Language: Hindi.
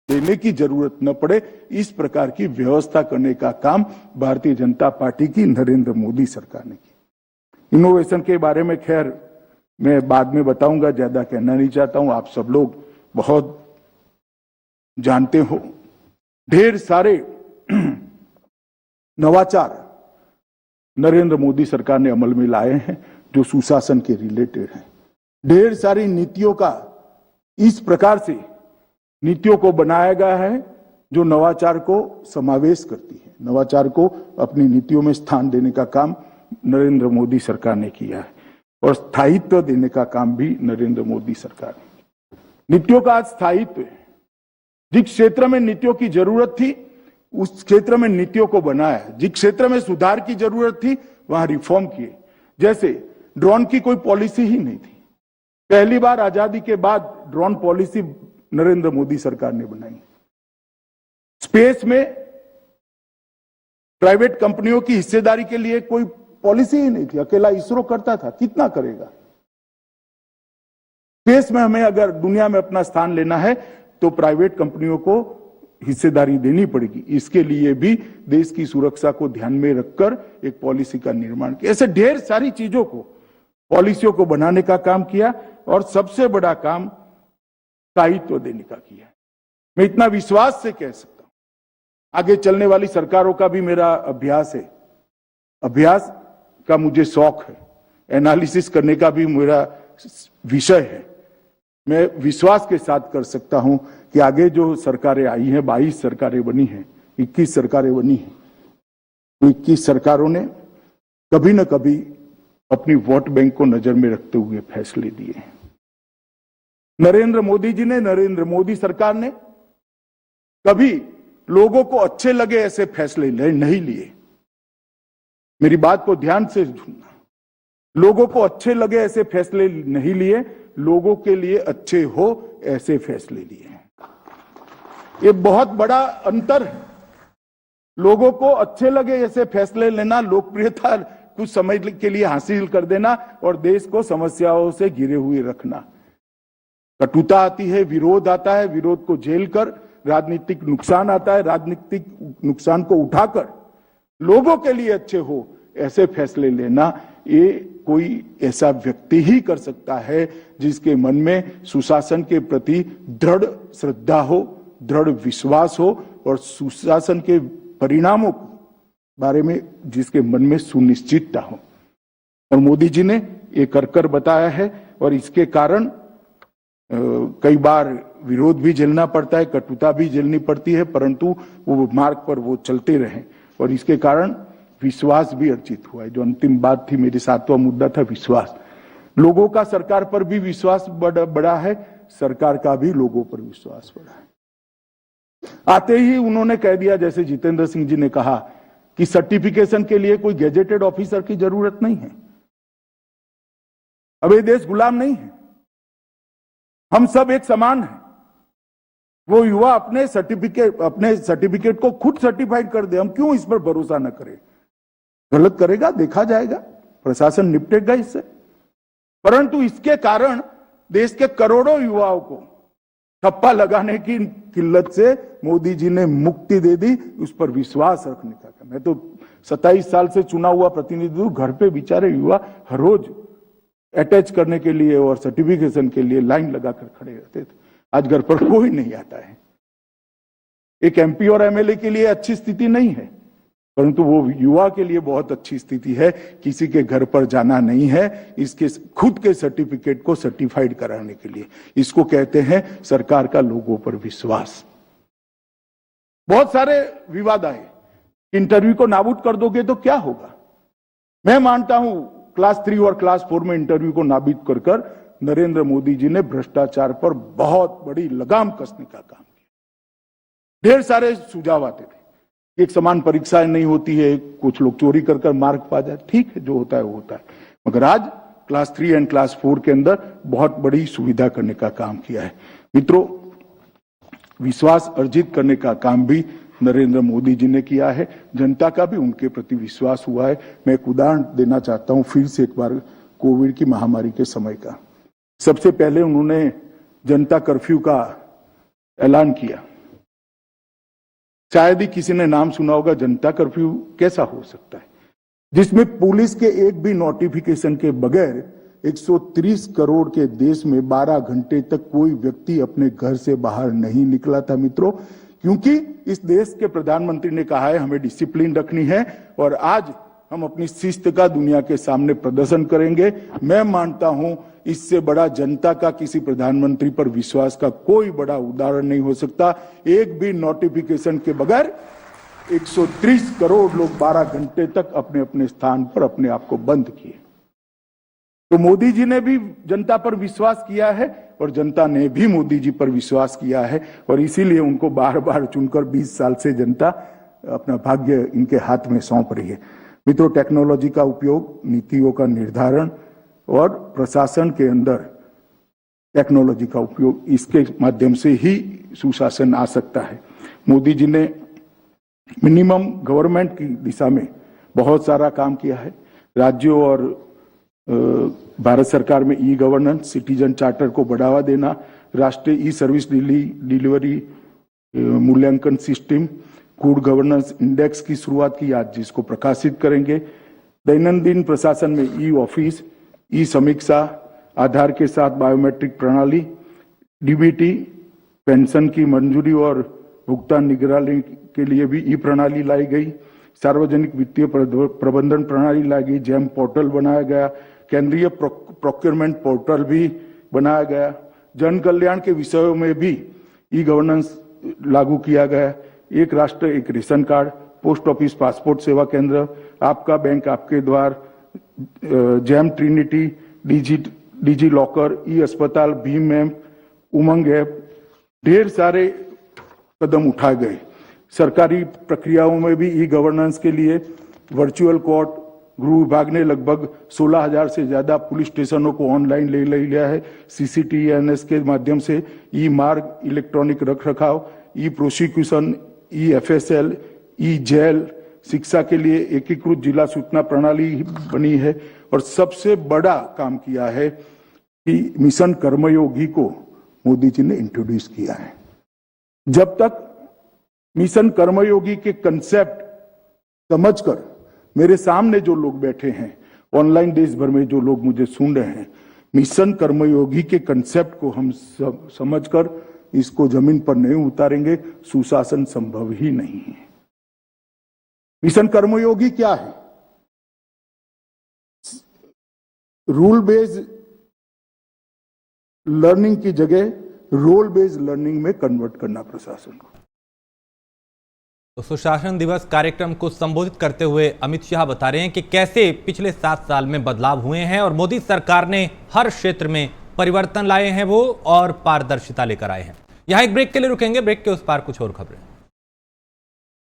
देने की जरूरत न पड़े, इस प्रकार की व्यवस्था करने का काम भारतीय जनता पार्टी की नरेंद्र मोदी सरकार ने की। इनोवेशन के बारे में खैर मैं बाद में बताऊंगा, ज्यादा कहना नहीं चाहता हूं, आप सब लोग बहुत जानते हो। ढेर सारे नवाचार नरेंद्र मोदी सरकार ने अमल में लाए हैं जो सुशासन के रिलेटेड हैं। ढेर सारी नीतियों का इस प्रकार से नीतियों को बनाया गया है जो नवाचार को समावेश करती है, नवाचार को अपनी नीतियों में स्थान देने का काम नरेंद्र मोदी सरकार ने किया है और स्थायित्व देने का काम भी नरेंद्र मोदी सरकार ने। नीतियों का आज स्थायित्व है। जिस क्षेत्र में नीतियों की जरूरत थी उस क्षेत्र में नीतियों को बनाया, जिस क्षेत्र में सुधार की जरूरत थी वहां रिफॉर्म किए। जैसे ड्रोन की कोई पॉलिसी ही नहीं थी, पहली बार आजादी के बाद ड्रोन पॉलिसी नरेंद्र मोदी सरकार ने बनाई। स्पेस में प्राइवेट कंपनियों की हिस्सेदारी के लिए कोई पॉलिसी ही नहीं थी, अकेला इसरो करता था, कितना करेगा। स्पेस में हमें अगर दुनिया में अपना स्थान लेना है तो प्राइवेट कंपनियों को हिस्सेदारी देनी पड़ेगी। इसके लिए भी देश की सुरक्षा को ध्यान में रखकर एक पॉलिसी का निर्माण किया। ऐसे ढेर सारी चीजों को, पॉलिसियों को बनाने का काम किया और सबसे बड़ा काम स्थायित्व देने का किया। मैं इतना विश्वास से कह सकता हूं, आगे चलने वाली सरकारों का भी मेरा अभ्यास है, अभ्यास का मुझे शौक है, एनालिसिस करने का भी मेरा विषय है। मैं विश्वास के साथ कर सकता हूं कि आगे जो सरकारें आई हैं, 22 सरकारें बनी हैं, 21 सरकारें बनी हैं, तो 21 सरकारों ने कभी न कभी अपनी वोट बैंक को नजर में रखते हुए फैसले दिए हैं। नरेंद्र मोदी जी ने, नरेंद्र मोदी सरकार ने कभी लोगों को अच्छे लगे ऐसे फैसले नहीं लिए। मेरी बात को ध्यान से सुनना, लोगों को अच्छे लगे ऐसे फैसले नहीं लिए, लोगों के लिए अच्छे हो ऐसे फैसले लिए हैं। ये बहुत बड़ा अंतर है। लोगों को अच्छे लगे ऐसे फैसले लेना, लोकप्रियता कुछ समय के लिए हासिल कर देना और देश को समस्याओं से घिरे हुए रखना। कटुता आती है, विरोध आता है, विरोध को झेल कर राजनीतिक नुकसान आता है, राजनीतिक नुकसान को उठाकर लोगों के लिए अच्छे हो ऐसे फैसले लेना, ये कोई ऐसा व्यक्ति ही कर सकता है जिसके मन में सुशासन के प्रति दृढ़ श्रद्धा हो, दृढ़ विश्वास हो और सुशासन के परिणामों के बारे में जिसके मन में सुनिश्चितता हो। और मोदी जी ने ये कर बताया है और इसके कारण कई बार विरोध भी झेलना पड़ता है, कटुता भी झेलनी पड़ती है, परंतु वो मार्ग पर वो चलते रहे और इसके कारण विश्वास भी अर्जित हुआ है। जो अंतिम बात थी, मेरे 7वां मुद्दा था विश्वास। लोगों का सरकार पर भी विश्वास बढ़ा है, सरकार का भी लोगों पर विश्वास बढ़ा है। आते ही उन्होंने कह दिया, जैसे जितेंद्र सिंह जी ने कहा, कि सर्टिफिकेशन के लिए कोई गेजेटेड ऑफिसर की जरूरत नहीं है। अब ये देश गुलाम नहीं है, हम सब एक समान हैं। वो युवा अपने सर्टिफिकेट को खुद सर्टिफाइड कर दे, हम क्यों इस पर भरोसा न करें। गलत करेगा देखा जाएगा, प्रशासन निपटेगा इससे। परंतु इसके कारण देश के करोड़ों युवाओं को ठप्पा लगाने की किल्लत से मोदी जी ने मुक्ति दे दी, उस पर विश्वास रखने का। मैं तो 27 साल से चुना हुआ प्रतिनिधि हूं, घर पे बेचारे युवा हर रोज अटैच करने के लिए और सर्टिफिकेशन के लिए लाइन लगाकर खड़े रहते थे। आज घर पर कोई नहीं आता है। एक एमपी और एमएलए के लिए अच्छी स्थिति नहीं है, परंतु वो युवा के लिए बहुत अच्छी स्थिति है। किसी के घर पर जाना नहीं है, इसके खुद के सर्टिफिकेट को सर्टिफाइड कराने के लिए। इसको कहते हैं सरकार का लोगों पर विश्वास। बहुत सारे विवाद आए, इंटरव्यू को नाबूद कर दोगे तो क्या होगा। मैं मानता हूं क्लास 3 और क्लास 4 में इंटरव्यू को नाबूद कर नरेंद्र मोदी जी ने भ्रष्टाचार पर बहुत बड़ी लगाम कसने का काम किया। ढेर सारे सुझाव आते थे, एक समान परीक्षाएं नहीं होती है, कुछ लोग चोरी कर मार्क पा जाए, ठीक है, जो होता है वो होता है। मगर आज क्लास 3 एंड क्लास 4 के अंदर बहुत बड़ी सुविधा करने का काम किया है। मित्रों, विश्वास अर्जित करने का काम भी नरेंद्र मोदी जी ने किया है, जनता का भी उनके प्रति विश्वास हुआ है। मैं एक उदाहरण देना चाहता हूं फिर से एक बार कोविड की महामारी के समय का। सबसे पहले उन्होंने जनता कर्फ्यू का ऐलान किया शायद ही किसी ने नाम सुना होगा जनता कर्फ्यू कैसा हो सकता है, जिसमें पुलिस के एक भी नोटिफिकेशन के बगैर 130 करोड़ के देश में 12 घंटे तक कोई व्यक्ति अपने घर से बाहर नहीं निकला था मित्रों, क्योंकि इस देश के प्रधानमंत्री ने कहा है हमें डिसिप्लिन रखनी है और आज हम अपनी शिस्त का दुनिया के सामने प्रदर्शन करेंगे। मैं मानता हूं इससे बड़ा जनता का किसी प्रधानमंत्री पर विश्वास का कोई बड़ा उदाहरण नहीं हो सकता। एक भी नोटिफिकेशन के बगैर 130 करोड़ लोग 12 घंटे तक अपने अपने स्थान पर अपने आप को बंद किए। तो मोदी जी ने भी जनता पर विश्वास किया है और जनता ने भी मोदी जी पर विश्वास किया है और इसीलिए उनको बार बार चुनकर 20 साल से जनता अपना भाग्य इनके हाथ में सौंप रही है। मित्रों, टेक्नोलॉजी का उपयोग नीतियों का निर्धारण और प्रशासन के अंदर टेक्नोलॉजी का उपयोग, इसके माध्यम से ही सुशासन आ सकता है। मोदी जी ने मिनिमम गवर्नमेंट की दिशा में बहुत सारा काम किया है। राज्यों और भारत सरकार में ई गवर्नेंस, सिटीजन चार्टर को बढ़ावा देना, राष्ट्रीय ई सर्विस डिलीवरी मूल्यांकन सिस्टम, गुड गवर्नेंस इंडेक्स की शुरुआत की आज, जिसको प्रकाशित करेंगे। दैनंदिन प्रशासन में ई ऑफिस, ई समीक्षा, आधार के साथ बायोमेट्रिक प्रणाली, डीबीटी, पेंशन की मंजूरी और भुगतान निगरानी के लिए भी ई प्रणाली लाई गई। सार्वजनिक वित्तीय प्रबंधन प्रणाली लाई गई, जैम पोर्टल बनाया गया, केंद्रीय प्रोक्योरमेंट पोर्टल भी बनाया गया। जन कल्याण के विषयों में भी ई गवर्नेंस लागू किया गया। एक राष्ट्र एक ration card, post office passport सेवा केंद्र, आपका बैंक आपके द्वार, जैम ट्रिनिटी, डिजी लॉकर, ई अस्पताल, भीम ऐप, उमंग ऐप, ढेर सारे कदम उठाए गए। सरकारी प्रक्रियाओं में भी ई गवर्नेंस के लिए वर्चुअल कोर्ट, गृह विभाग ने लगभग 16,000 से ज्यादा पुलिस स्टेशनों को ऑनलाइन ले लिया है। CCTNS के माध्यम से ई मार्ग, इलेक्ट्रॉनिक रखरखाव, ई प्रोसिक्यूशन, ई FSL, ई जेल, शिक्षा के लिए एकीकृत जिला सूचना प्रणाली बनी है और सबसे बड़ा काम किया है कि मिशन कर्मयोगी को मोदी जी ने इंट्रोड्यूस किया है। जब तक मिशन कर्मयोगी के कंसेप्ट समझकर मेरे सामने जो लोग बैठे हैं, ऑनलाइन देश भर में जो लोग मुझे सुन रहे हैं, मिशन कर्मयोगी के कंसेप्ट को हम समझकर इसको जमीन पर नहीं उतारेंगे, सुशासन संभव ही नहीं है। मिशन कर्मयोगी क्या है? रूल बेस्ड लर्निंग की जगह रोल बेस्ड लर्निंग में कन्वर्ट करना प्रशासन को। तो सुशासन दिवस कार्यक्रम को संबोधित करते हुए अमित शाह बता रहे हैं कि कैसे पिछले 7 साल में बदलाव हुए हैं और मोदी सरकार ने हर क्षेत्र में परिवर्तन लाए हैं वो और पारदर्शिता लेकर आए हैं। यहां एक ब्रेक के लिए रुकेंगे, ब्रेक के उस पार कुछ और खबरें।